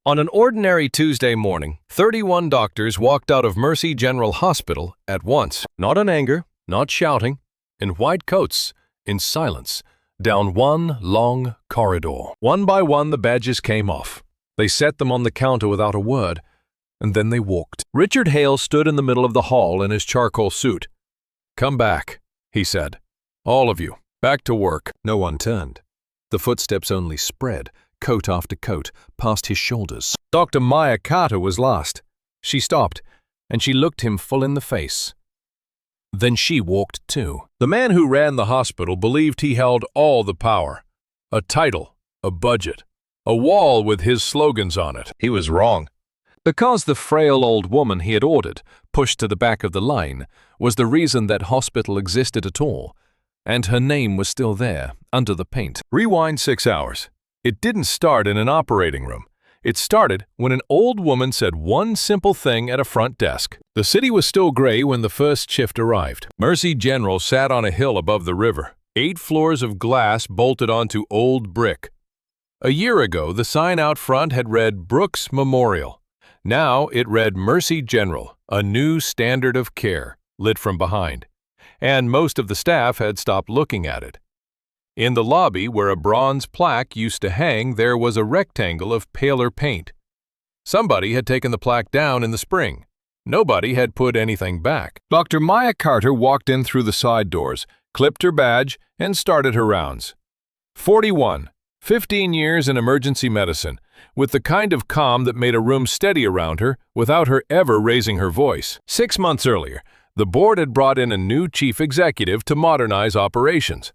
On an ordinary Tuesday morning, 31 doctors walked out of Mercy General Hospital at once, not in anger, not shouting, in white coats, in silence, down one long corridor. One by one, the badges came off. They set them on the counter without a word, and then they walked. Richard Hale stood in the middle of the hall in his charcoal suit. "Come back," he said. "All of you, back to work." No one turned. The footsteps only spread, coat after coat, past his shoulders. Dr. Maya Carter was last. She stopped, and she looked him full in the face. Then she walked too. The man who ran the hospital believed he held all the power. A title, a budget, a wall with his slogans on it. He was wrong. Because the frail old woman he had ordered, pushed to the back of the line, was the reason that hospital existed at all, and her name was still there, under the paint. Rewind 6 hours. It didn't start in an operating room. It started when an old woman said one simple thing at a front desk. The city was still gray when the first shift arrived. Mercy General sat on a hill above the river, 8 floors of glass bolted onto old brick. A year ago, the sign out front had read Brooks Memorial. Now it read Mercy General, a new standard of care, lit from behind. And most of the staff had stopped looking at it. In the lobby, where a bronze plaque used to hang, there was a rectangle of paler paint. Somebody had taken the plaque down in the spring. Nobody had put anything back. Dr. Maya Carter walked in through the side doors, clipped her badge, and started her rounds. 41, 15 years in emergency medicine, with the kind of calm that made a room steady around her without her ever raising her voice. 6 months earlier, the board had brought in a new chief executive to modernize operations.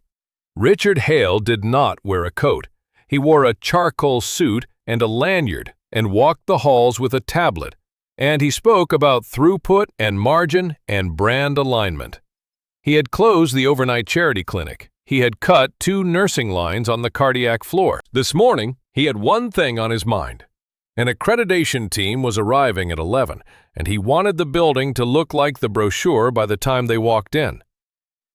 Richard Hale did not wear a coat. He wore a charcoal suit and a lanyard and walked the halls with a tablet, and he spoke about throughput and margin and brand alignment. He had closed the overnight charity clinic. He had cut 2 nursing lines on the cardiac floor. This morning, he had one thing on his mind. An accreditation team was arriving at 11, and he wanted the building to look like the brochure by the time they walked in.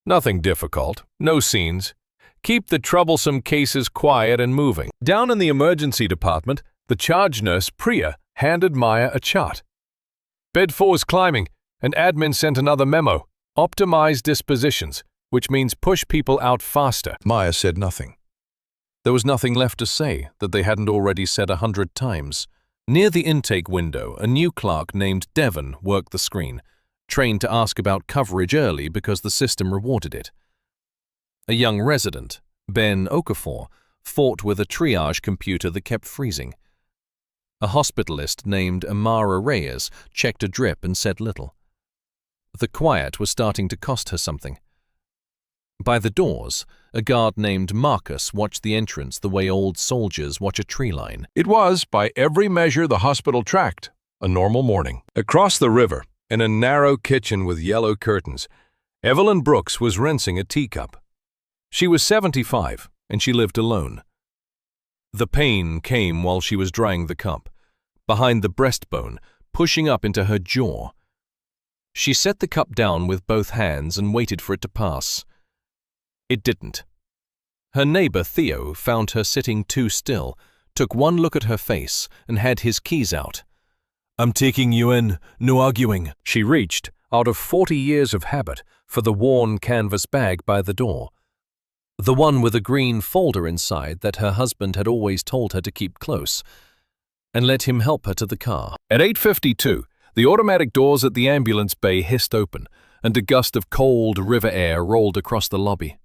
Nothing difficult, no scenes. Keep the troublesome cases quiet and moving. Down in the emergency department, the charge nurse, Priya, handed Maya a chart. Bed 4 is climbing, and admin sent another memo. Optimize dispositions, which means push people out faster. Maya said nothing. There was nothing left to say that they hadn't already said 100 times. Near the intake window, a new clerk named Devon worked the screen, trained to ask about coverage early because the system rewarded it. A young resident, Ben Okafor, fought with a triage computer that kept freezing. A hospitalist named Amara Reyes checked a drip and said little. The quiet was starting to cost her something. By the doors, a guard named Marcus watched the entrance the way old soldiers watch a tree line. It was, by every measure the hospital tracked, a normal morning. Across the river, in a narrow kitchen with yellow curtains, Evelyn Brooks was rinsing a teacup. She was 75, and she lived alone. The pain came while she was drying the cup, behind the breastbone, pushing up into her jaw. She set the cup down with both hands and waited for it to pass. It didn't. Her neighbor, Theo, found her sitting too still, took one look at her face, and had his keys out. "I'm taking you in, no arguing." She reached, out of 40 years of habit, for the worn canvas bag by the door. The one with a green folder inside that her husband had always told her to keep close, and let him help her to the car. At 8:52, the automatic doors at the ambulance bay hissed open, and a gust of cold river air rolled across the lobby.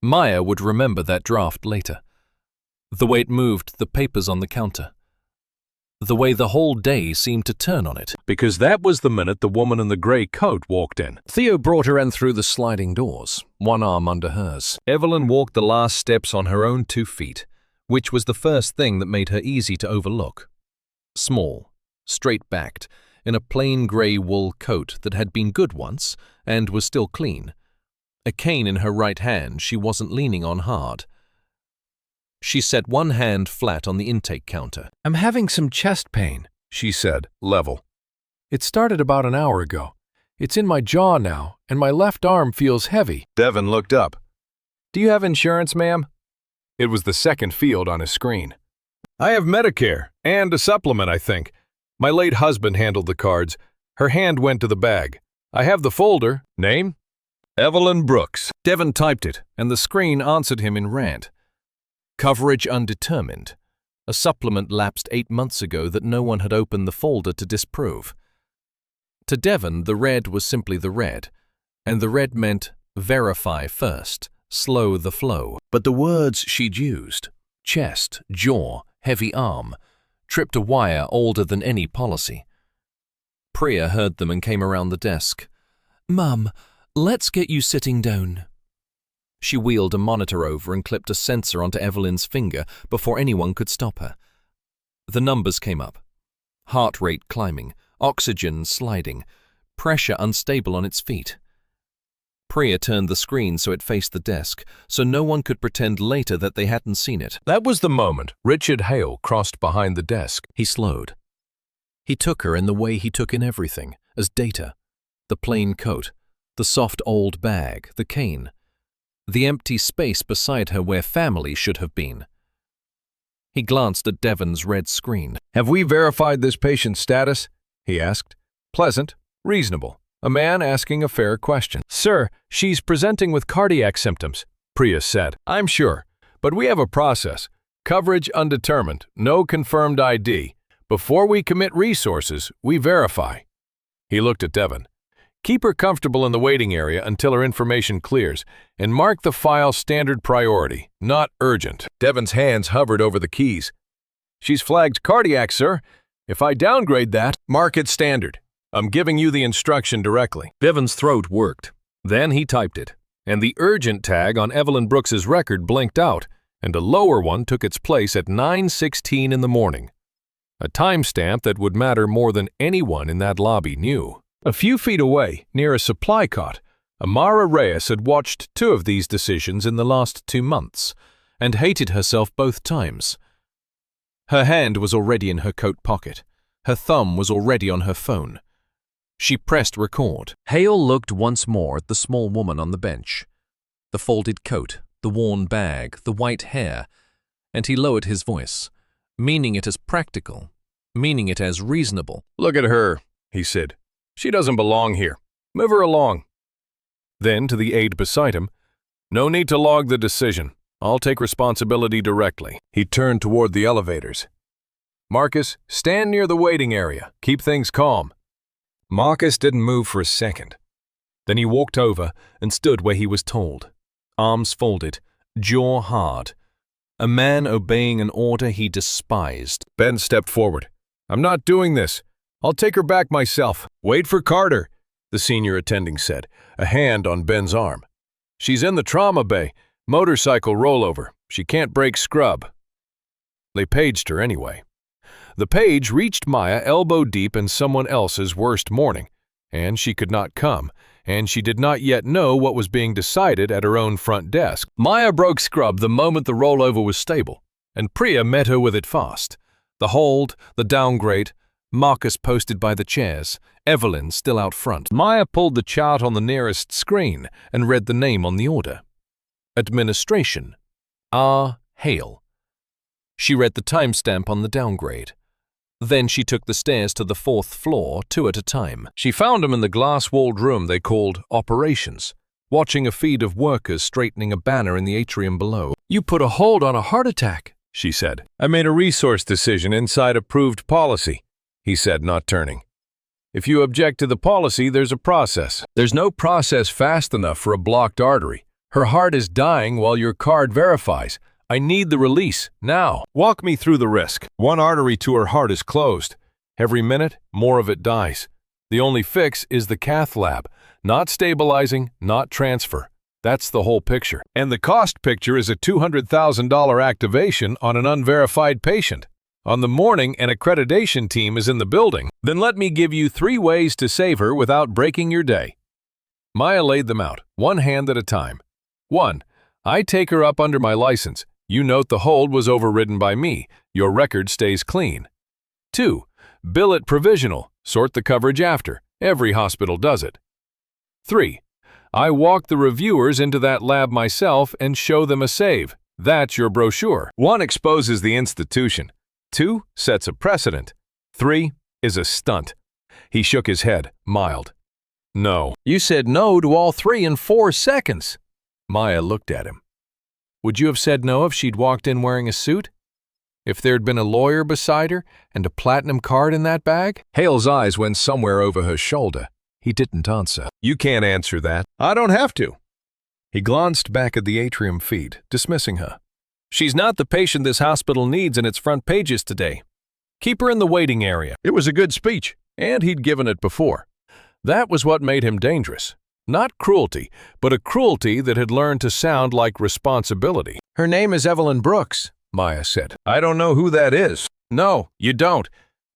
Maya would remember that draft later. The way it moved the papers on the counter. The way the whole day seemed to turn on it. Because that was the minute the woman in the grey coat walked in. Theo brought her in through the sliding doors, one arm under hers. Evelyn walked the last steps on her own 2 feet, which was the first thing that made her easy to overlook. Small, straight-backed, in a plain grey wool coat that had been good once and was still clean. A cane in her right hand she wasn't leaning on hard. She set one hand flat on the intake counter. "I'm having some chest pain," she said, level. "It started about an hour ago. It's in my jaw now, and my left arm feels heavy." Devon looked up. "Do you have insurance, ma'am?" It was the second field on his screen. I have Medicare and a supplement, I think. My late husband handled the cards. Her hand went to the bag. I have the folder. Name? Evelyn Brooks. Devon typed it, and the screen answered him in red. Coverage undetermined. A supplement lapsed 8 months ago that no one had opened the folder to disprove. To Devon, the red was simply the red, and the red meant verify first, slow the flow. But the words she'd used, chest, jaw, heavy arm, tripped a wire older than any policy. Priya heard them and came around the desk. "Mum, let's get you sitting down." She wheeled a monitor over and clipped a sensor onto Evelyn's finger before anyone could stop her. The numbers came up. Heart rate climbing, oxygen sliding, pressure unstable on its feet. Priya turned the screen so it faced the desk, so no one could pretend later that they hadn't seen it. That was the moment Richard Hale crossed behind the desk. He slowed. He took her in the way he took in everything, as data. The plain coat, the soft old bag, the cane. The empty space beside her where family should have been. He glanced at Devon's red screen. "Have we verified this patient's status?" he asked. Pleasant, reasonable. A man asking a fair question. "Sir, she's presenting with cardiac symptoms," Priya said. "I'm sure, but we have a process. Coverage undetermined, no confirmed ID. Before we commit resources, we verify." He looked at Devon. "Keep her comfortable in the waiting area until her information clears, and mark the file standard priority, not urgent." Devon's hands hovered over the keys. "She's flagged cardiac, sir. If I downgrade that, mark it standard. I'm giving you the instruction directly." Devon's throat worked. Then he typed it, and the urgent tag on Evelyn Brooks's record blinked out, and a lower one took its place at 9:16 in the morning. A timestamp that would matter more than anyone in that lobby knew. A few feet away, near a supply cot, Amara Reyes had watched 2 of these decisions in the last 2 months, and hated herself both times. Her hand was already in her coat pocket. Her thumb was already on her phone. She pressed record. Hale looked once more at the small woman on the bench. The folded coat, the worn bag, the white hair, and he lowered his voice, meaning it as practical, meaning it as reasonable. "Look at her," he said. "She doesn't belong here. Move her along." Then to the aide beside him, "No need to log the decision. I'll take responsibility directly." He turned toward the elevators. "Marcus, stand near the waiting area. Keep things calm." Marcus didn't move for a second. Then he walked over and stood where he was told, arms folded, jaw hard. A man obeying an order he despised. Ben stepped forward. "I'm not doing this. I'll take her back myself." "Wait for Carter," the senior attending said, a hand on Ben's arm. "She's in the trauma bay. Motorcycle rollover. She can't break scrub." They paged her anyway. The page reached Maya elbow deep in someone else's worst morning, and she could not come, and she did not yet know what was being decided at her own front desk. Maya broke scrub the moment the rollover was stable, and Priya met her with it fast. The hold, the downgrade, Marcus posted by the chairs, Evelyn still out front. Maya pulled the chart on the nearest screen and read the name on the order. Administration. R. Hale. She read the timestamp on the downgrade. Then she took the stairs to the 4th floor, 2 at a time. She found him in the glass-walled room they called operations, watching a feed of workers straightening a banner in the atrium below. "You put a hold on a heart attack," she said. "I made a resource decision inside approved policy," he said, not turning. "If you object to the policy, there's a process. There's no process fast enough for a blocked artery. Her heart is dying while your card verifies. I need the release, now. Walk me through the risk. One artery to her heart is closed. Every minute, more of it dies. The only fix is the cath lab. Not stabilizing, not transfer. That's the whole picture. And the cost picture is a $200,000 activation on an unverified patient. On the morning an accreditation team is in the building. Then let me give you 3 ways to save her without breaking your day." Maya laid them out, one hand at a time. 1. I take her up under my license. You note the hold was overridden by me. Your record stays clean. 2. Bill it provisional. Sort the coverage after. Every hospital does it. 3. I walk the reviewers into that lab myself and show them a save. That's your brochure. 1 exposes the institution. 2 sets a precedent. 3 is a stunt. He shook his head, mild. No. You said no to all 3 in 4 seconds. Maya looked at him. Would you have said no if she'd walked in wearing a suit? If there'd been a lawyer beside her and a platinum card in that bag? Hale's eyes went somewhere over her shoulder. He didn't answer. You can't answer that. I don't have to. He glanced back at the atrium feed, dismissing her. She's not the patient this hospital needs in its front pages today. Keep her in the waiting area. It was a good speech, and he'd given it before. That was what made him dangerous. Not cruelty, but a cruelty that had learned to sound like responsibility. Her name is Evelyn Brooks, Maya said. I don't know who that is. No, you don't.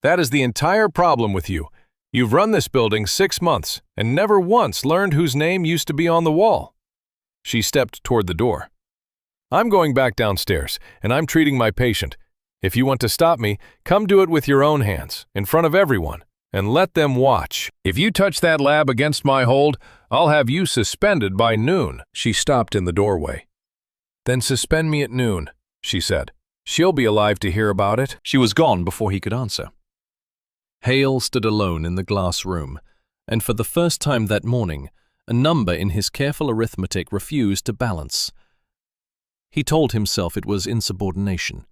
That is the entire problem with you. You've run this building 6 months and never once learned whose name used to be on the wall. She stepped toward the door. I'm going back downstairs, and I'm treating my patient. If you want to stop me, come do it with your own hands, in front of everyone, and let them watch. If you touch that lab against my hold, I'll have you suspended by noon. She stopped in the doorway. Then suspend me at noon, she said. She'll be alive to hear about it. She was gone before he could answer. Hale stood alone in the glass room, and for the first time that morning, a number in his careful arithmetic refused to balance. He told himself it was insubordination.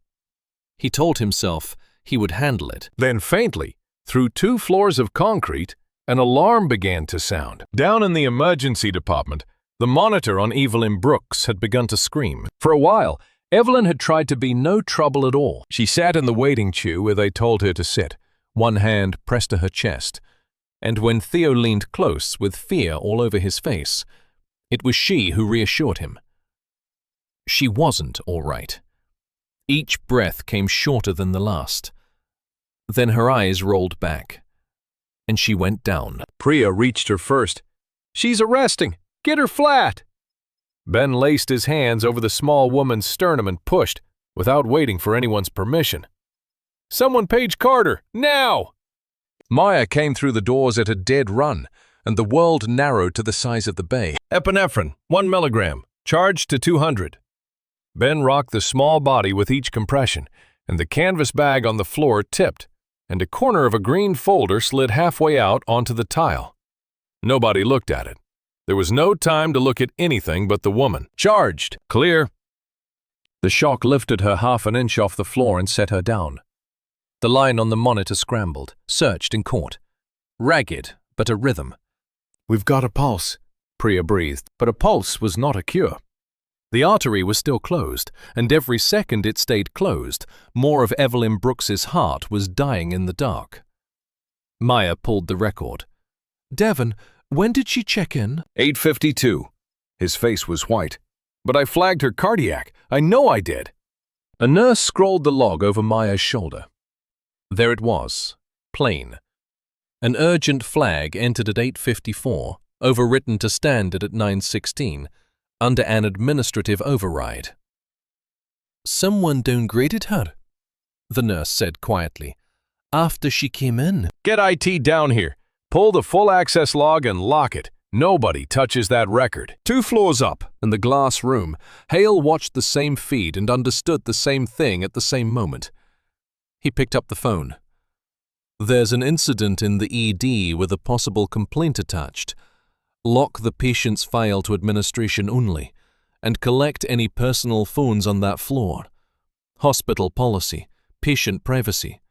He told himself he would handle it. Then faintly, through 2 floors of concrete, an alarm began to sound. Down in the emergency department, the monitor on Evelyn Brooks had begun to scream. For a while, Evelyn had tried to be no trouble at all. She sat in the waiting queue where they told her to sit, one hand pressed to her chest. And when Theo leaned close with fear all over his face, it was she who reassured him. She wasn't all right. Each breath came shorter than the last. Then her eyes rolled back, and she went down. Priya reached her first. She's arresting! Get her flat! Ben laced his hands over the small woman's sternum and pushed, without waiting for anyone's permission. Someone page Carter, now! Maya came through the doors at a dead run, and the world narrowed to the size of the bay. Epinephrine, 1 milligram, charged to 200. Ben rocked the small body with each compression, and the canvas bag on the floor tipped, and a corner of a green folder slid halfway out onto the tile. Nobody looked at it. There was no time to look at anything but the woman. Charged. Clear. The shock lifted her half an inch off the floor and set her down. The line on the monitor scrambled, searched and caught. Ragged, but a rhythm. We've got a pulse, Priya breathed, but a pulse was not a cure. The artery was still closed, and every second it stayed closed, more of Evelyn Brooks's heart was dying in the dark. Maya pulled the record. Devon, when did she check in? 8:52. His face was white. But I flagged her cardiac. I know I did. A nurse scrolled the log over Maya's shoulder. There it was, plain. An urgent flag entered at 8:54, overwritten to standard at 9:16, under an administrative override. Someone downgraded her, the nurse said quietly, after she came in. Get IT down here. Pull the full access log and lock it. Nobody touches that record. 2 floors up, in the glass room, Hale watched the same feed and understood the same thing at the same moment. He picked up the phone. There's an incident in the ED with a possible complaint attached. Lock the patient's file to administration only, and collect any personal phones on that floor. Hospital policy, patient privacy.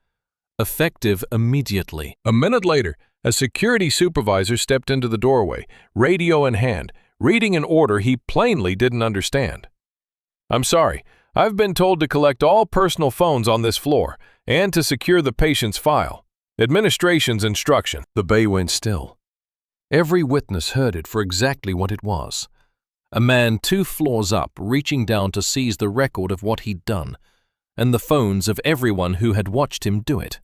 Effective immediately. A minute later, a security supervisor stepped into the doorway, radio in hand, reading an order he plainly didn't understand. I'm sorry, I've been told to collect all personal phones on this floor, and to secure the patient's file. Administration's instruction. The bay went still. Every witness heard it for exactly what it was. A man 2 floors up reaching down to seize the record of what he'd done, and the phones of everyone who had watched him do it.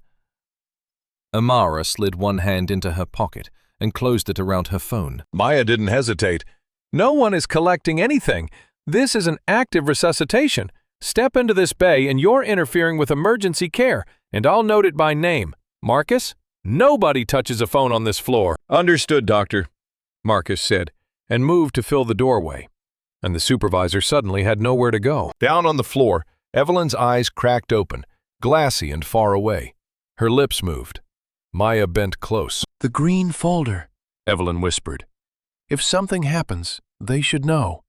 Amara slid one hand into her pocket and closed it around her phone. Maya didn't hesitate. No one is collecting anything. This is an active resuscitation. Step into this bay and you're interfering with emergency care, and I'll note it by name. Marcus? Nobody touches a phone on this floor. Understood, doctor, Marcus said, and moved to fill the doorway. And the supervisor suddenly had nowhere to go. Down on the floor, Evelyn's eyes cracked open, glassy and far away. Her lips moved. Maya bent close. "The green folder," Evelyn whispered. "If something happens, they should know."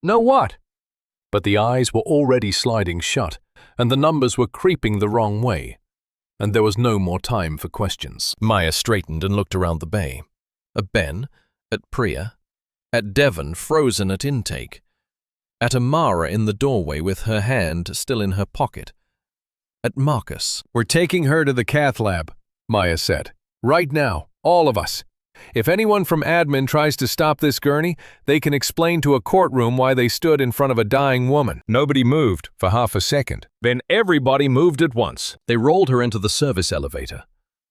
"Know what?" But the eyes were already sliding shut, and the numbers were creeping the wrong way. And there was no more time for questions. Maya straightened and looked around the bay. At Ben, at Priya, at Devon frozen at intake, at Amara in the doorway with her hand still in her pocket, at Marcus. "We're taking her to the cath lab," Maya said. "Right now, all of us. If anyone from admin tries to stop this gurney, they can explain to a courtroom why they stood in front of a dying woman." Nobody moved for half a second. Then everybody moved at once. They rolled her into the service elevator.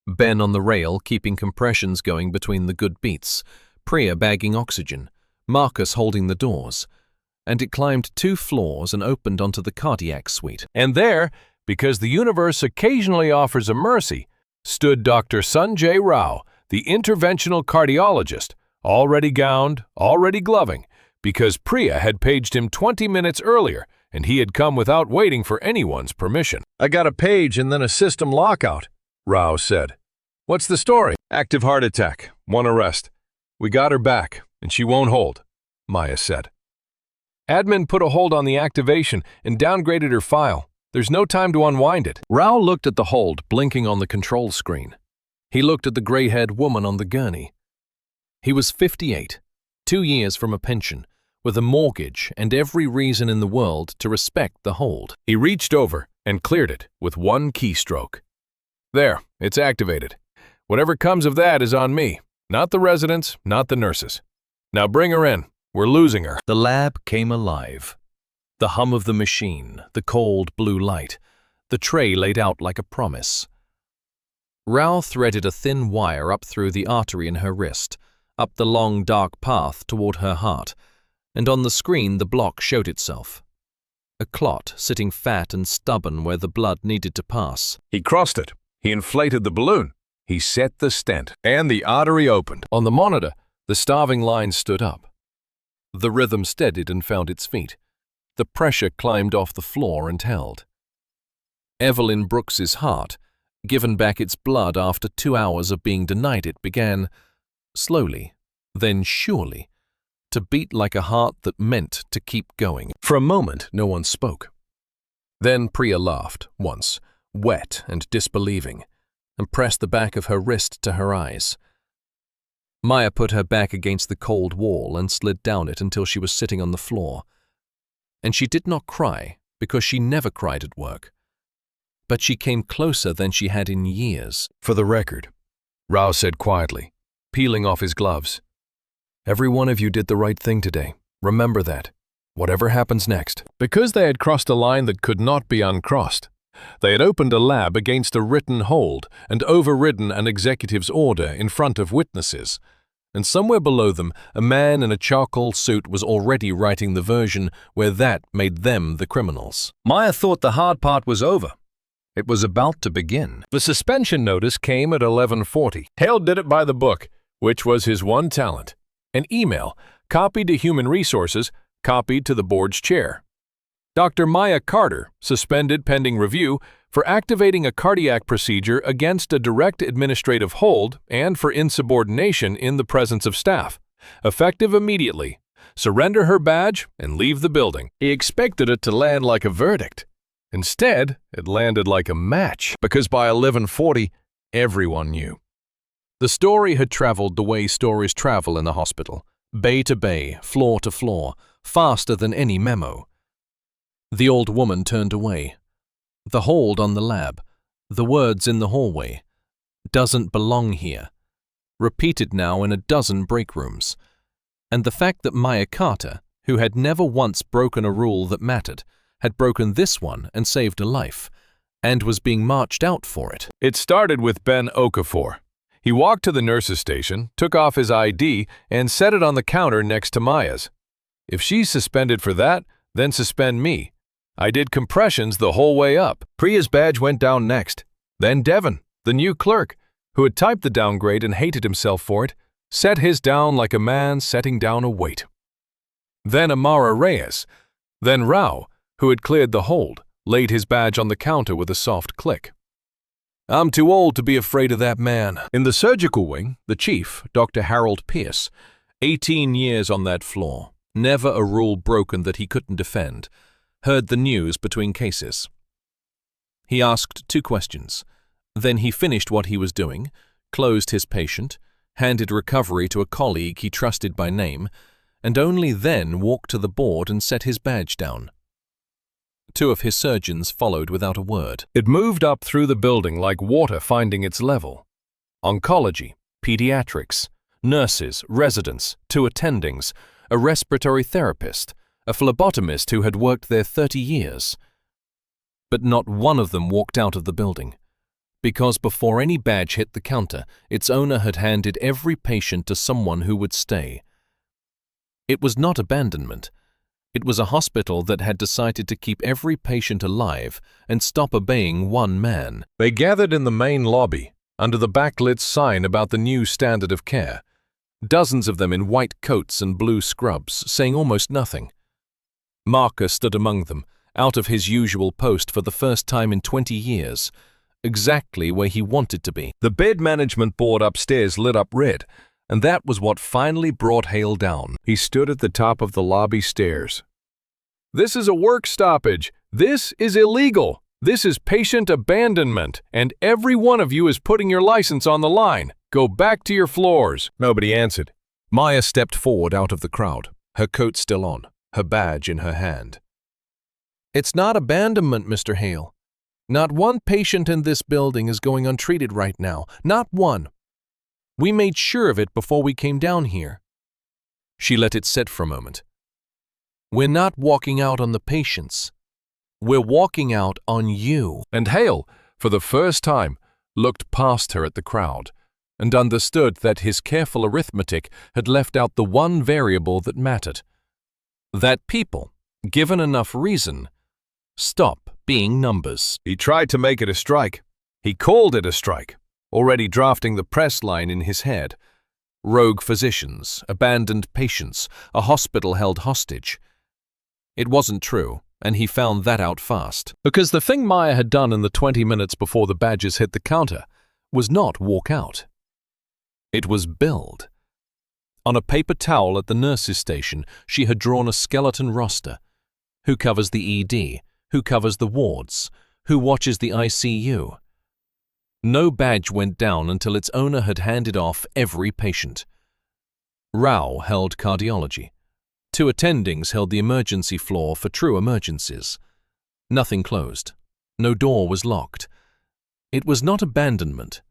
Ben on the rail keeping compressions going between the good beats, Priya bagging oxygen, Marcus holding the doors. And it climbed 2 floors and opened onto the cardiac suite. And there, because the universe occasionally offers a mercy, stood Dr. Sanjay Rao, the interventional cardiologist, already gowned, already gloving, because Priya had paged him 20 minutes earlier and he had come without waiting for anyone's permission. "I got a page and then a system lockout," Rao said. "What's the story?" "Active heart attack, 1 arrest. We got her back, and she won't hold," Maya said. "Admin put a hold on the activation and downgraded her file. There's no time to unwind it." Rao looked at the hold blinking on the control screen. He looked at the gray-haired woman on the gurney. He was 58, 2 years from a pension, with a mortgage and every reason in the world to respect the hold. He reached over and cleared it with 1 keystroke. "There, it's activated. Whatever comes of that is on me, not the residents, not the nurses. Now bring her in. We're losing her." The lab came alive. The hum of the machine, the cold blue light, the tray laid out like a promise. Rao threaded a thin wire up through the artery in her wrist, up the long dark path toward her heart, and on the screen the block showed itself. A clot sitting fat and stubborn where the blood needed to pass. He crossed it. He inflated the balloon. He set the stent, and the artery opened. On the monitor, the starving line stood up. The rhythm steadied and found its feet. The pressure climbed off the floor and held. Evelyn Brooks's heart, given back its blood after 2 hours of being denied it, began, slowly, then surely, to beat like a heart that meant to keep going. For a moment, no one spoke. Then Priya laughed, once, wet and disbelieving, and pressed the back of her wrist to her eyes. Maya put her back against the cold wall and slid down it until she was sitting on the floor. And she did not cry, because she never cried at work. But she came closer than she had in years. "For the record," Rao said quietly, peeling off his gloves. "Every one of you did the right thing today. Remember that, whatever happens next." Because they had crossed a line that could not be uncrossed, they had opened a lab against a written hold and overridden an executive's order in front of witnesses. And somewhere below them, a man in a charcoal suit was already writing the version where that made them the criminals. Maya thought the hard part was over. It was about to begin. The suspension notice came at 11:40. Hale did it by the book, which was his one talent. An email, copied to Human Resources, copied to the board's chair. Dr. Maya Carter, suspended pending review, for activating a cardiac procedure against a direct administrative hold and for insubordination in the presence of staff. Effective immediately. Surrender her badge and leave the building. He expected it to land like a verdict. Instead, it landed like a match, because by 11:40, everyone knew. The story had traveled the way stories travel in the hospital, bay to bay, floor to floor, faster than any memo. The old woman turned away. The hold on the lab, the words in the hallway, "doesn't belong here," repeated now in a dozen break rooms. And the fact that Maya Carter, who had never once broken a rule that mattered, had broken this one and saved a life, and was being marched out for it. It started with Ben Okafor. He walked to the nurse's station, took off his ID, and set it on the counter next to Maya's. "If she's suspended for that, then suspend me. I did compressions the whole way up." Priya's badge went down next. Then Devon, the new clerk, who had typed the downgrade and hated himself for it, set his down like a man setting down a weight. Then Amara Reyes. Then Rao, who had cleared the hold, laid his badge on the counter with a soft click. "I'm too old to be afraid of that man." In the surgical wing, the chief, Dr. Harold Pierce, 18 years on that floor, never a rule broken that he couldn't defend, heard the news between cases. He asked 2 questions. Then he finished what he was doing, closed his patient, handed recovery to a colleague he trusted by name, and only then walked to the board and set his badge down. 2 of his surgeons followed without a word. It moved up through the building like water finding its level. Oncology, pediatrics, nurses, residents, 2 attendings, a respiratory therapist, a phlebotomist who had worked there 30 years. But not one of them walked out of the building, because before any badge hit the counter, its owner had handed every patient to someone who would stay. It was not abandonment. It was a hospital that had decided to keep every patient alive and stop obeying one man. They gathered in the main lobby, under the backlit sign about the new standard of care. Dozens of them in white coats and blue scrubs, saying almost nothing. Marcus stood among them, out of his usual post for the first time in 20 years, exactly where he wanted to be. The bed management board upstairs lit up red, and that was what finally brought Hale down. He stood at the top of the lobby stairs. "This is a work stoppage. This is illegal. This is patient abandonment, and every one of you is putting your license on the line. Go back to your floors." Nobody answered. Maya stepped forward out of the crowd, her coat still on, her badge in her hand. "It's not abandonment, Mr. Hale. Not one patient in this building is going untreated right now. Not one. We made sure of it before we came down here." She let it sit for a moment. "We're not walking out on the patients. We're walking out on you." And Hale, for the first time, looked past her at the crowd and understood that his careful arithmetic had left out the one variable that mattered. That people, given enough reason, stop being numbers. He tried to make it a strike. He called it a strike, already drafting the press line in his head. Rogue physicians, abandoned patients, a hospital held hostage. It wasn't true, and he found that out fast. Because the thing Maya had done in the 20 minutes before the badges hit the counter was not walk out. It was build. On a paper towel at the nurse's station, she had drawn a skeleton roster. Who covers the ED? Who covers the wards? Who watches the ICU? No badge went down until its owner had handed off every patient. Rao held cardiology. 2 attendings held the emergency floor for true emergencies. Nothing closed. No door was locked. It was not abandonment.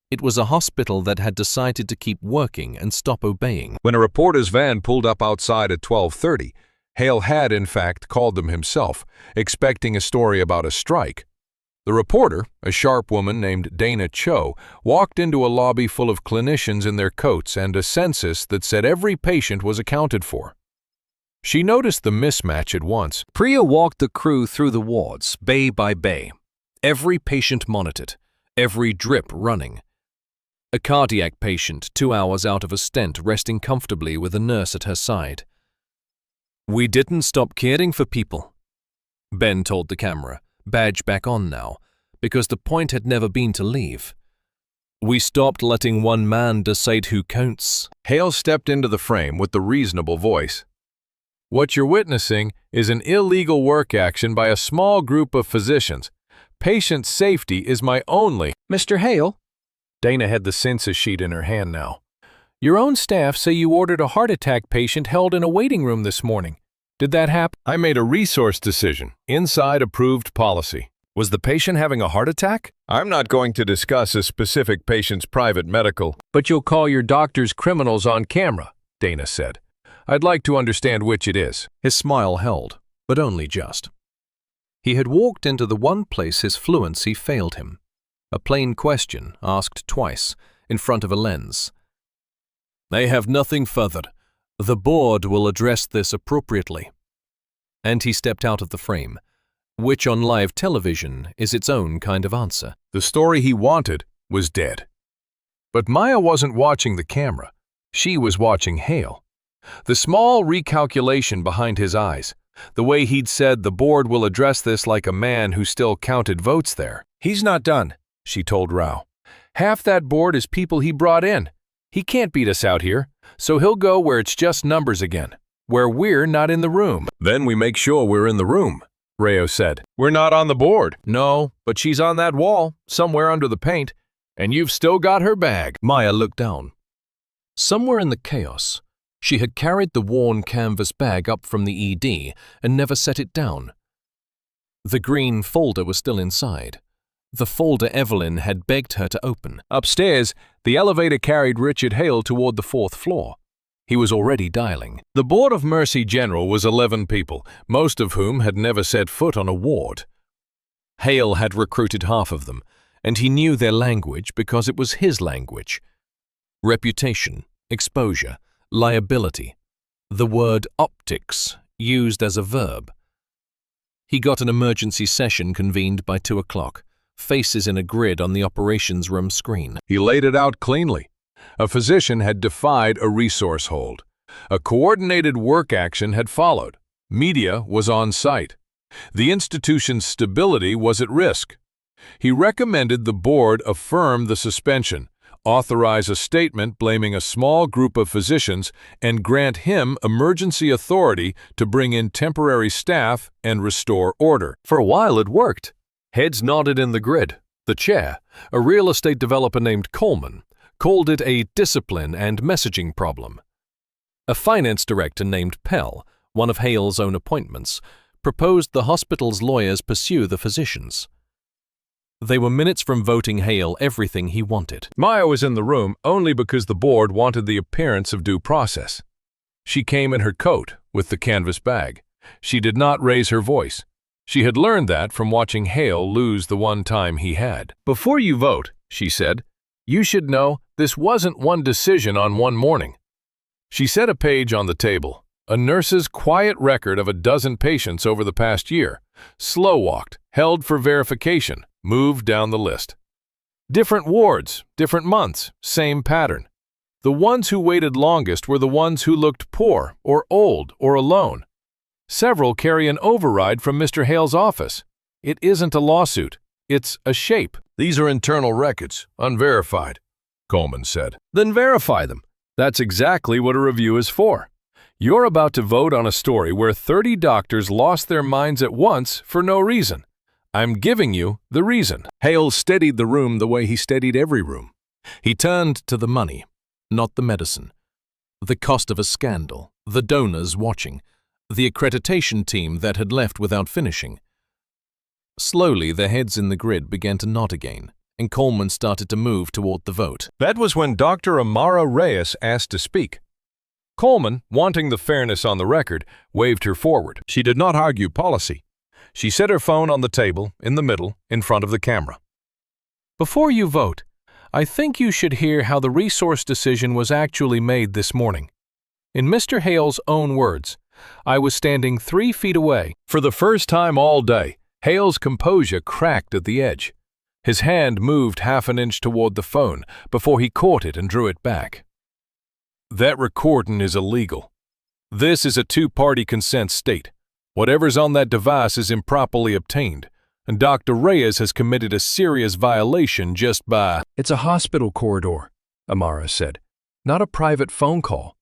It was a hospital that had decided to keep working and stop obeying. When a reporter's van pulled up outside at 12:30, Hale had, in fact, called them himself, expecting a story about a strike. The reporter, a sharp woman named Dana Cho, walked into a lobby full of clinicians in their coats and a census that said every patient was accounted for. She noticed the mismatch at once. Priya walked the crew through the wards, bay by bay. Every patient monitored, every drip running. A cardiac patient 2 hours out of a stent resting comfortably with a nurse at her side. "We didn't stop caring for people," Ben told the camera, badge back on now, because the point had never been to leave. "We stopped letting one man decide who counts." Hale stepped into the frame with the reasonable voice. "What you're witnessing is an illegal work action by a small group of physicians. Patient safety is my only—" "Mr. Hale?" Dana had the census sheet in her hand now. "Your own staff say you ordered a heart attack patient held in a waiting room this morning. Did that happen?" "I made a resource decision, inside approved policy. Was the patient having a heart attack? I'm not going to discuss a specific patient's private medical—" "But you'll call your doctors criminals on camera," Dana said. "I'd like to understand which it is." His smile held, but only just. He had walked into the one place his fluency failed him. A plain question, asked twice, in front of a lens. "They have nothing further. The board will address this appropriately." And he stepped out of the frame, which on live television is its own kind of answer. The story he wanted was dead. But Maya wasn't watching the camera. She was watching Hale. The small recalculation behind his eyes, The way he'd said the board will address this like a man who still counted votes there. He's not done, she told Rao. Half that board is people he brought in. He can't beat us out here, so he'll go where it's just numbers again, where we're not in the room. Then we make sure we're in the room, Rao said. We're not on the board. No, but she's on that wall, somewhere under the paint, and you've still got her bag. Maya looked down. Somewhere in the chaos, she had carried the worn canvas bag up from the ED and never set it down. The green folder was still inside. The folder Evelyn had begged her to open. Upstairs, the elevator carried Richard Hale toward the 4th floor. He was already dialing. The Board of Mercy General was 11 people, most of whom had never set foot on a ward. Hale had recruited half of them, and he knew their language because it was his language. Reputation, exposure, liability. The word optics used as a verb. He got an emergency session convened by 2 o'clock, faces in a grid on the operations room screen. He laid it out cleanly. A physician had defied a resource hold. A coordinated work action had followed. Media was on site. The institution's stability was at risk. He recommended the board affirm the suspension, authorize a statement blaming a small group of physicians, and grant him emergency authority to bring in temporary staff and restore order. For a while it worked. Heads nodded in the grid. The chair, a real estate developer named Coleman, called it a discipline and messaging problem. A finance director named Pell, one of Hale's own appointments, proposed the hospital's lawyers pursue the physicians. They were minutes from voting Hale everything he wanted. Maya was in the room only because the board wanted the appearance of due process. She came in her coat with the canvas bag. She did not raise her voice. She had learned that from watching Hale lose the one time he had. Before you vote, she said, you should know this wasn't one decision on one morning. She set a page on the table, a nurse's quiet record of a dozen patients over the past year, slow-walked, held for verification, moved down the list. Different wards, different months, same pattern. The ones who waited longest were the ones who looked poor or old or alone. Several carry an override from Mr. Hale's office. It isn't a lawsuit. It's a shape. These are internal records, unverified, Coleman said. Then verify them. That's exactly what a review is for. You're about to vote on a story where 30 doctors lost their minds at once for no reason. I'm giving you the reason. Hale steadied the room the way he steadied every room. He turned to the money, not the medicine. The cost of a scandal, the donors watching, the accreditation team that had left without finishing. Slowly, the heads in the grid began to nod again, and Coleman started to move toward the vote. That was when Dr. Amara Reyes asked to speak. Coleman, wanting the fairness on the record, waved her forward. She did not argue policy. She set her phone on the table, in the middle, in front of the camera. Before you vote, I think you should hear how the resource decision was actually made this morning. In Mr. Hale's own words, I was standing 3 feet away. For the first time all day, Hale's composure cracked at the edge. His hand moved half an inch toward the phone before he caught it and drew it back. That recording is illegal. This is a 2-party consent state. Whatever's on that device is improperly obtained, and Dr. Reyes has committed a serious violation just by— It's a hospital corridor, Amara said, not a private phone call.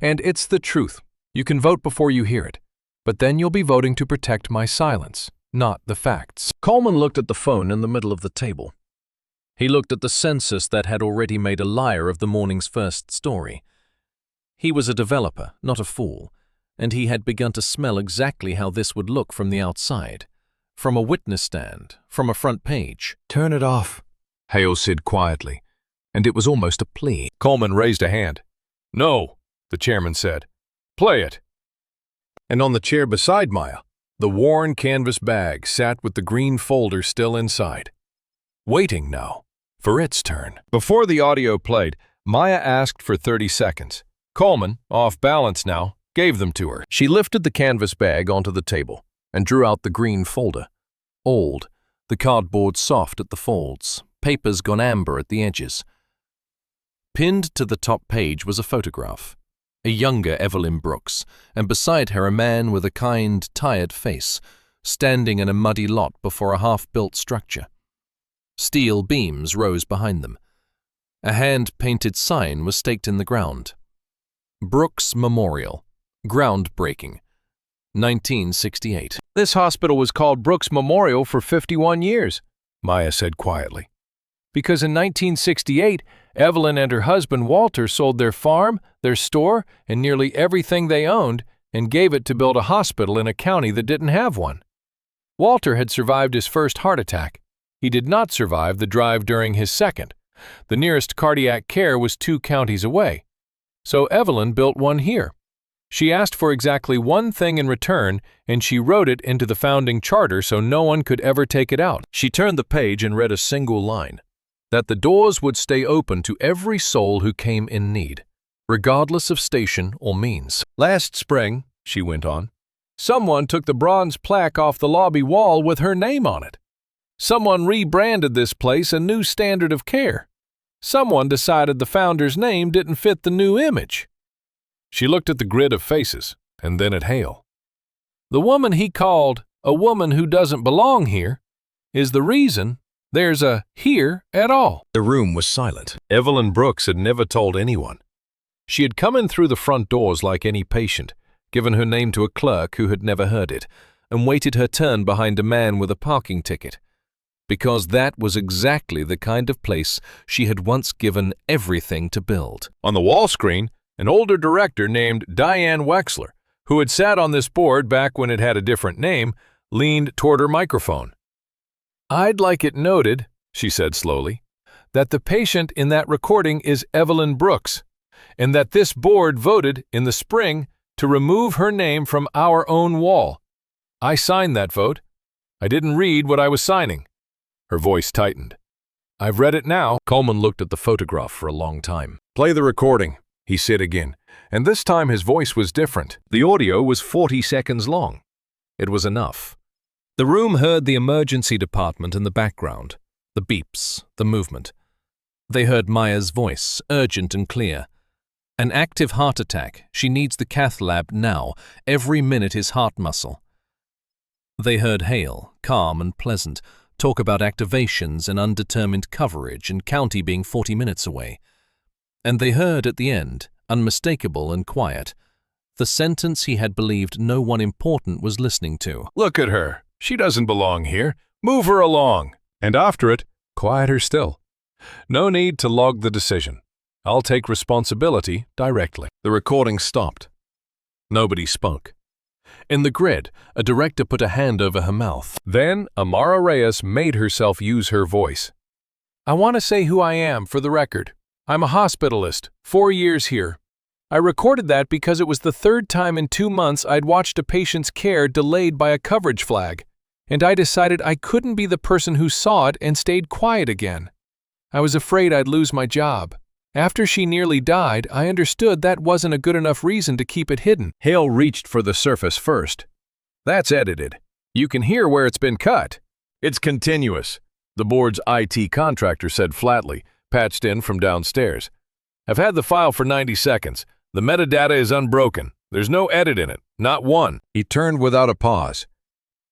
And it's the truth. You can vote before you hear it, but then you'll be voting to protect my silence, not the facts. Coleman looked at the phone in the middle of the table. He looked at the census that had already made a liar of the morning's first story. He was a developer, not a fool, and he had begun to smell exactly how this would look from the outside, from a witness stand, from a front page. Turn it off, Hale said quietly, and it was almost a plea. Coleman raised a hand. No, the chairman said. Play it. And on the chair beside Maya, the worn canvas bag sat with the green folder still inside, waiting now for its turn. Before the audio played, Maya asked for 30 seconds. Coleman, off balance now, gave them to her. She lifted the canvas bag onto the table and drew out the green folder. Old, the cardboard soft at the folds, papers gone amber at the edges. Pinned to the top page was a photograph. a younger Evelyn Brooks, and beside her a man with a kind, tired face, standing in a muddy lot before a half-built structure. Steel beams rose behind them. A hand-painted sign was staked in the ground. Brooks Memorial. Groundbreaking. 1968. This hospital was called Brooks Memorial for 51 years, Maya said quietly. Because in 1968, Evelyn and her husband Walter sold their farm, their store, and nearly everything they owned and gave it to build a hospital in a county that didn't have one. Walter had survived his first heart attack. He did not survive the drive during his second. The nearest cardiac care was 2 counties away. So Evelyn built one here. She asked for exactly one thing in return, and she wrote it into the founding charter so no one could ever take it out. She turned the page and read a single line: that the doors would stay open to every soul who came in need, regardless of station or means. Last spring, she went on, someone took the bronze plaque off the lobby wall with her name on it. Someone rebranded this place a new standard of care. Someone decided the founder's name didn't fit the new image. She looked at the grid of faces, and then at Hale. The woman he called a woman who doesn't belong here is the reason there's a here at all. The room was silent. Evelyn Brooks had never told anyone. She had come in through the front doors like any patient, given her name to a clerk who had never heard it, and waited her turn behind a man with a parking ticket. Because that was exactly the kind of place she had once given everything to build. On the wall screen, an older director named Diane Wexler, who had sat on this board back when it had a different name, leaned toward her microphone. "I'd like it noted," she said slowly, "that the patient in that recording is Evelyn Brooks, and that this board voted in the spring to remove her name from our own wall. I signed that vote. I didn't read what I was signing." Her voice tightened. "I've read it now." Coleman looked at the photograph for a long time. "Play the recording," he said again, and this time his voice was different. The audio was 40 seconds long. It was enough. The room heard the emergency department in the background, the beeps, the movement. They heard Maya's voice, urgent and clear. An active heart attack. She needs the cath lab now. Every minute is heart muscle. They heard Hale, calm and pleasant, talk about activations and undetermined coverage and county being 40 minutes away. And they heard at the end, unmistakable and quiet, the sentence he had believed no one important was listening to. "Look at her. She doesn't belong here. Move her along." And after it, quieter still. "No need to log the decision. I'll take responsibility directly." The recording stopped. Nobody spoke. In the grid, a director put a hand over her mouth. Then Amara Reyes made herself use her voice. "I want to say who I am for the record. I'm a hospitalist, 4 years here. I recorded that because it was the 3rd time in 2 months I'd watched a patient's care delayed by a coverage flag, and I decided I couldn't be the person who saw it and stayed quiet again. I was afraid I'd lose my job. After she nearly died, I understood that wasn't a good enough reason to keep it hidden." Hale reached for the surface first. "That's edited. You can hear where it's been cut. It's continuous," the board's IT contractor said flatly, patched in from downstairs. "I've had the file for 90 seconds. The metadata is unbroken. There's no edit in it, not one." He turned without a pause.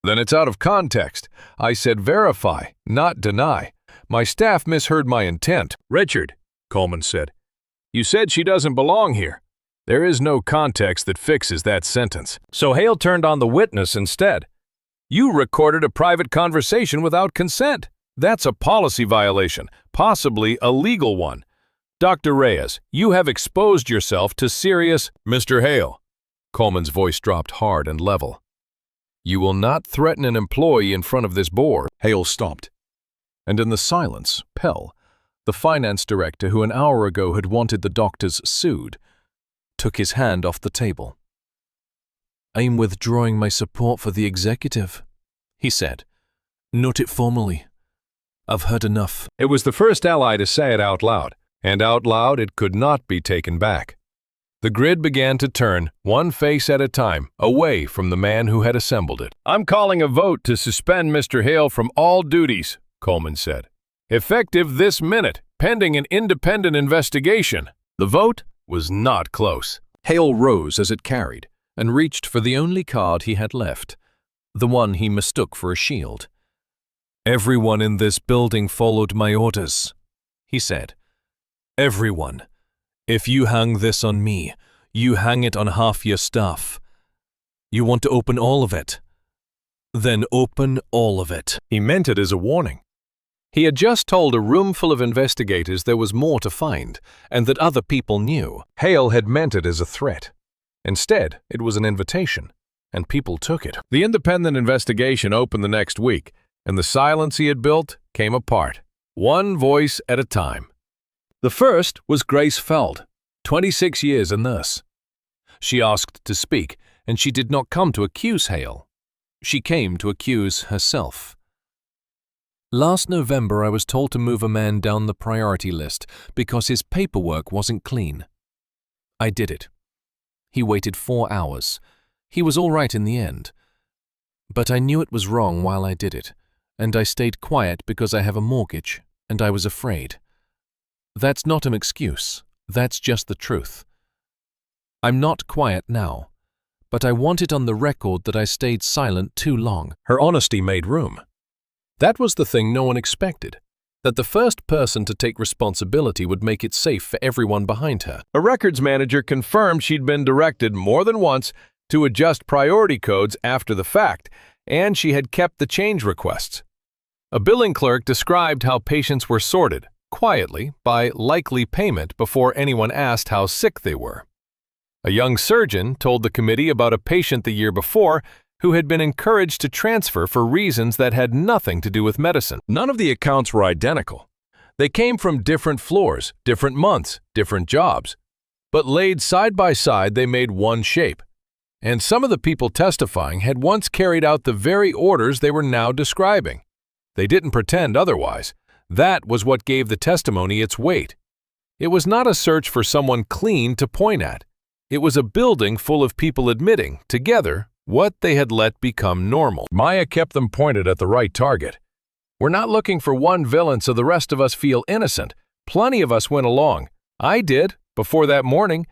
"Then it's out of context. I said verify, not deny. My staff misheard my intent." "Richard," Coleman said, "you said she doesn't belong here. There is no context that fixes that sentence." So Hale turned on the witness instead. "You recorded a private conversation without consent. That's a policy violation, possibly a legal one. Dr. Reyes, you have exposed yourself to serious—" "Mr. Hale," Coleman's voice dropped hard and level. "You will not threaten an employee in front of this board." Hale stopped. And in the silence, Pell, the finance director who an hour ago had wanted the doctors sued, took his hand off the table. "I'm withdrawing my support for the executive," he said. "Note it formally. I've heard enough." It was the first ally to say it out loud, and out loud it could not be taken back. The grid began to turn, one face at a time, away from the man who had assembled it. "I'm calling a vote to suspend Mr. Hale from all duties," Coleman said. "Effective this minute, pending an independent investigation." The vote was not close. Hale rose as it carried and reached for the only card he had left, the one he mistook for a shield. "Everyone in this building followed my orders," he said. "Everyone. If you hang this on me, you hang it on half your staff. You want to open all of it? Then open all of it." He meant it as a warning. He had just told a room full of investigators there was more to find, and that other people knew. Hale had meant it as a threat. Instead, it was an invitation, and people took it. The independent investigation opened the next week, and the silence he had built came apart, one voice at a time. The first was Grace Feld, 26 years a nurse. She asked to speak, and she did not come to accuse Hale. She came to accuse herself. "Last November I was told to move a man down the priority list because his paperwork wasn't clean. I did it. He waited 4 hours. He was all right in the end. But I knew it was wrong while I did it, and I stayed quiet because I have a mortgage, and I was afraid. That's not an excuse. That's just the truth. I'm not quiet now, but I want it on the record that I stayed silent too long." Her honesty made room. That was the thing no one expected, that the first person to take responsibility would make it safe for everyone behind her. A records manager confirmed she'd been directed more than once to adjust priority codes after the fact, and she had kept the change requests. A billing clerk described how patients were sorted, quietly, by likely payment before anyone asked how sick they were. A young surgeon told the committee about a patient the year before who had been encouraged to transfer for reasons that had nothing to do with medicine. None of the accounts were identical. They came from different floors, different months, different jobs. But laid side by side, they made one shape. And some of the people testifying had once carried out the very orders they were now describing. They didn't pretend otherwise. That was what gave the testimony its weight. It was not a search for someone clean to point at. It was a building full of people admitting, together, what they had let become normal. Maya kept them pointed at the right target. "We're not looking for one villain so the rest of us feel innocent. Plenty of us went along. I did, before that morning.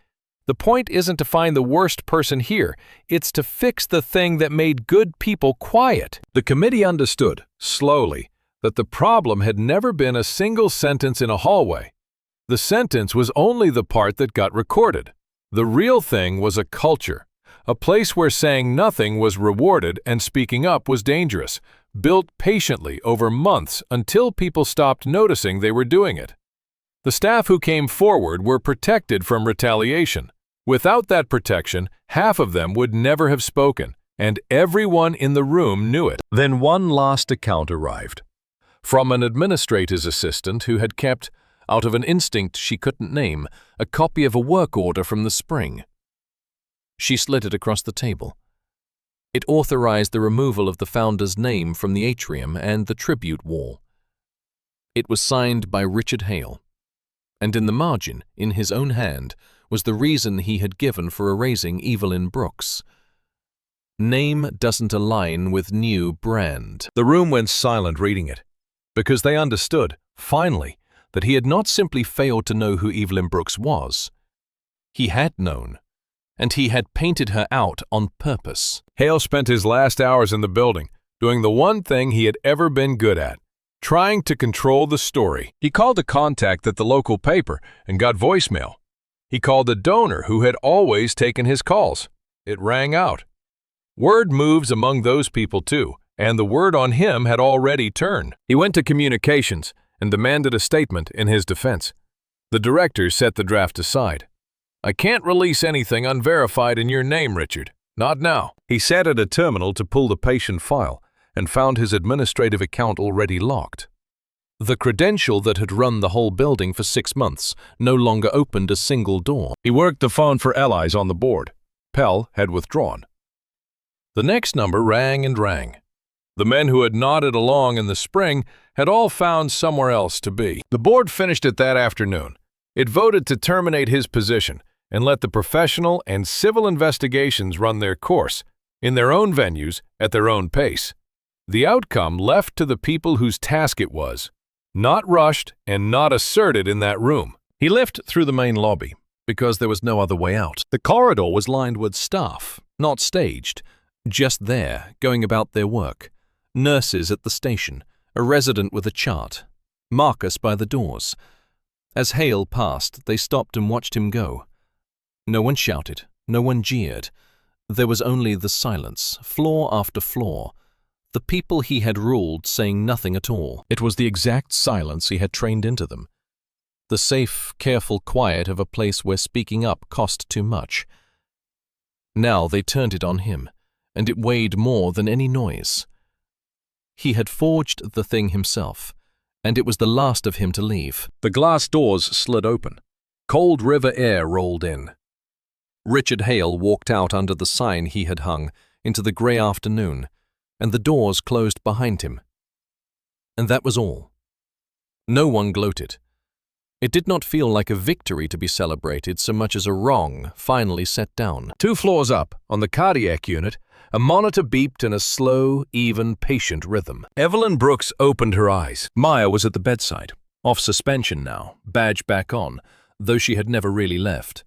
The point isn't to find the worst person here. It's to fix the thing that made good people quiet." The committee understood, slowly, that the problem had never been a single sentence in a hallway. The sentence was only the part that got recorded. The real thing was a culture. A place where saying nothing was rewarded and speaking up was dangerous, built patiently over months until people stopped noticing they were doing it. The staff who came forward were protected from retaliation. Without that protection, half of them would never have spoken, and everyone in the room knew it. Then one last account arrived. From an administrator's assistant who had kept, out of an instinct she couldn't name, a copy of a work order from the spring. She slid it across the table. It authorized the removal of the founder's name from the atrium and the tribute wall. It was signed by Richard Hale, and in the margin, in his own hand, was the reason he had given for erasing Evelyn Brooks. Name doesn't align with new brand. The room went silent reading it, because they understood, finally, that he had not simply failed to know who Evelyn Brooks was. He had known. And he had painted her out on purpose. Hale spent his last hours in the building, doing the one thing he had ever been good at, trying to control the story. He called a contact at the local paper and got voicemail. He called a donor who had always taken his calls. It rang out. Word moves among those people too, and the word on him had already turned. He went to communications and demanded a statement in his defense. The director set the draft aside. "I can't release anything unverified in your name, Richard. Not now." He sat at a terminal to pull the patient file and found his administrative account already locked. The credential that had run the whole building for 6 months no longer opened a single door. He worked the phone for allies on the board. Pell had withdrawn. The next number rang and rang. The men who had nodded along in the spring had all found somewhere else to be. The board finished it that afternoon. It voted to terminate his position and let the professional and civil investigations run their course, in their own venues, at their own pace. The outcome left to the people whose task it was, not rushed and not asserted in that room. He left through the main lobby, because there was no other way out. The corridor was lined with staff, not staged, just there, going about their work. Nurses at the station, a resident with a chart, Marcus by the doors. As Hale passed, they stopped and watched him go. No one shouted, no one jeered. There was only the silence, floor after floor, the people he had ruled saying nothing at all. It was the exact silence he had trained into them. The safe, careful quiet of a place where speaking up cost too much. Now they turned it on him, and it weighed more than any noise. He had forged the thing himself, and it was the last of him to leave. The glass doors slid open. Cold river air rolled in. Richard Hale walked out under the sign he had hung into the grey afternoon, and the doors closed behind him. And that was all. No one gloated. It did not feel like a victory to be celebrated so much as a wrong finally set down. 2 floors up, on the cardiac unit, a monitor beeped in a slow, even, patient rhythm. Evelyn Brooks opened her eyes. Maya was at the bedside, off suspension now, badge back on, though she had never really left.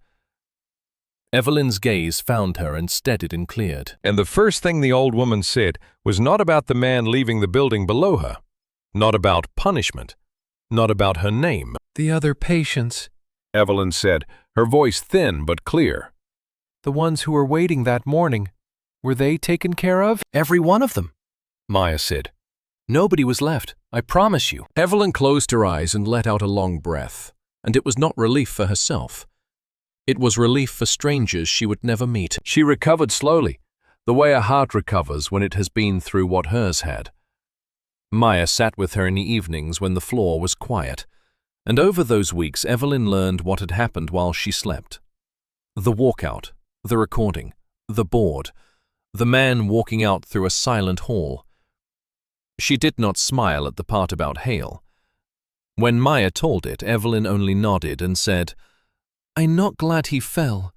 Evelyn's gaze found her and steadied and cleared. And the first thing the old woman said was not about the man leaving the building below her, not about punishment, not about her name. "The other patients," Evelyn said, her voice thin but clear. "the ones who were waiting that morning, were they taken care of?" "Every one of them," Maya said. "Nobody was left, I promise you." Evelyn closed her eyes and let out a long breath, and it was not relief for herself. It was relief for strangers she would never meet. She recovered slowly, the way a heart recovers when it has been through what hers had. Maya sat with her in the evenings when the floor was quiet, and over those weeks Evelyn learned what had happened while she slept. The walkout, the recording, the board, the man walking out through a silent hall. She did not smile at the part about Hale. When Maya told it, Evelyn only nodded and said, "I'm not glad he fell.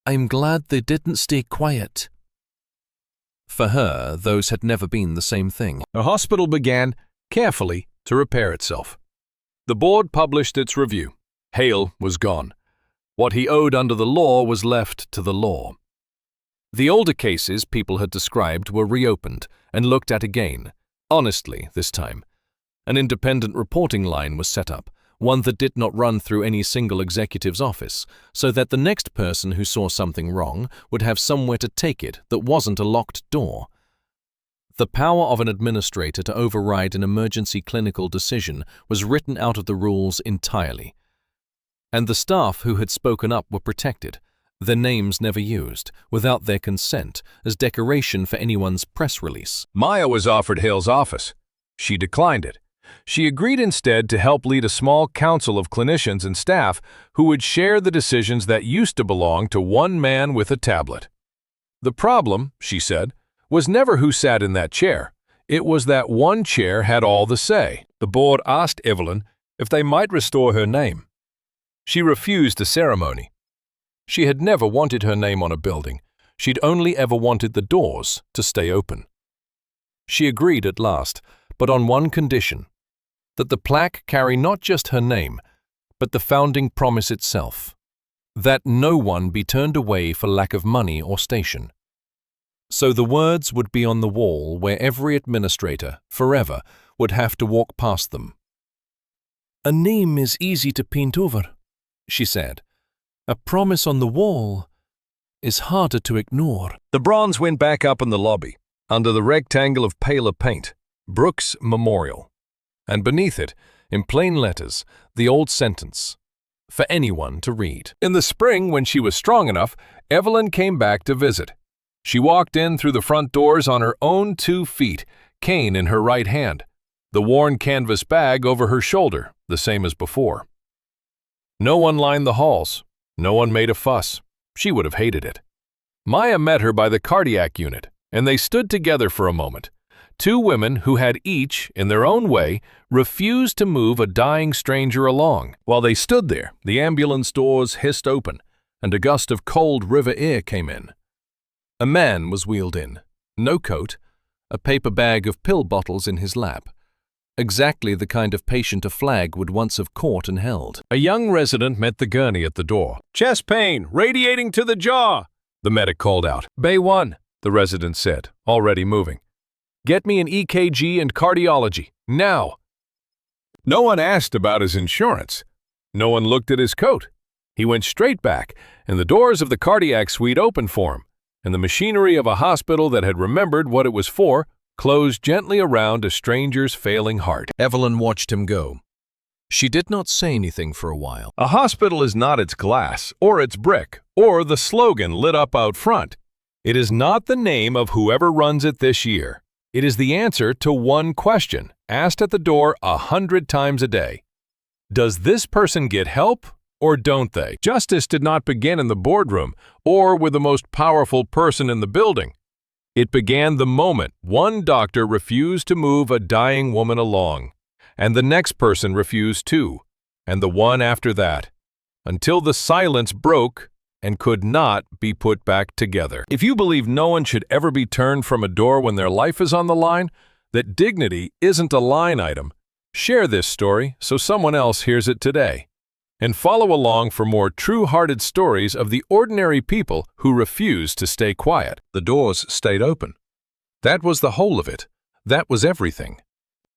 I'm glad they didn't stay quiet." For her, those had never been the same thing. The hospital began, carefully, to repair itself. The board published its review. Hale was gone. What he owed under the law was left to the law. The older cases people had described were reopened and looked at again, honestly this time. An independent reporting line was set up, one that did not run through any single executive's office, so that the next person who saw something wrong would have somewhere to take it that wasn't a locked door. The power of an administrator to override an emergency clinical decision was written out of the rules entirely. And the staff who had spoken up were protected, their names never used, without their consent, as decoration for anyone's press release. Maya was offered Hale's office. She declined it. She agreed instead to help lead a small council of clinicians and staff who would share the decisions that used to belong to one man with a tablet. The problem, she said, was never who sat in that chair. It was that one chair had all the say. The board asked Evelyn if they might restore her name. She refused the ceremony. She had never wanted her name on a building. She'd only ever wanted the doors to stay open. She agreed at last, but on one condition: that the plaque carry not just her name, but the founding promise itself, that no one be turned away for lack of money or station. So the words would be on the wall where every administrator, forever, would have to walk past them. "A name is easy to paint over," she said. "A promise on the wall is harder to ignore." The bronze went back up in the lobby, under the rectangle of paler paint, Brooks Memorial. And beneath it, in plain letters, the old sentence, for anyone to read. In the spring, when she was strong enough, Evelyn came back to visit. She walked in through the front doors on her own 2 feet, cane in her right hand, the worn canvas bag over her shoulder, the same as before. No one lined the halls. No one made a fuss. She would have hated it. Maya met her by the cardiac unit, and they stood together for a moment. 2 women who had each, in their own way, refused to move a dying stranger along. While they stood there, the ambulance doors hissed open, and a gust of cold river air came in. A man was wheeled in, no coat, a paper bag of pill bottles in his lap. exactly the kind of patient a flag would once have caught and held. A young resident met the gurney at the door. "Chest pain, radiating to the jaw," The medic called out. "Bay 1, the resident said, already moving. "Get me an EKG and cardiology, now." No one asked about his insurance. No one looked at his coat. He went straight back, and the doors of the cardiac suite opened for him, and the machinery of a hospital that had remembered what it was for closed gently around a stranger's failing heart. Evelyn watched him go. She did not say anything for a while. A hospital is not its glass, or its brick, or the slogan lit up out front. It is not the name of whoever runs it this year. It is the answer to one question, asked at the door 100 times a day. Does this person get help, or don't they? Justice did not begin in the boardroom, or with the most powerful person in the building. It began the moment one doctor refused to move a dying woman along, and the next person refused too, and the one after that, until the silence broke and could not be put back together. If you believe no one should ever be turned from a door when their life is on the line, that dignity isn't a line item, share this story so someone else hears it today. And follow along for more true-hearted stories of the ordinary people who refuse to stay quiet. The doors stayed open. That was the whole of it. That was everything.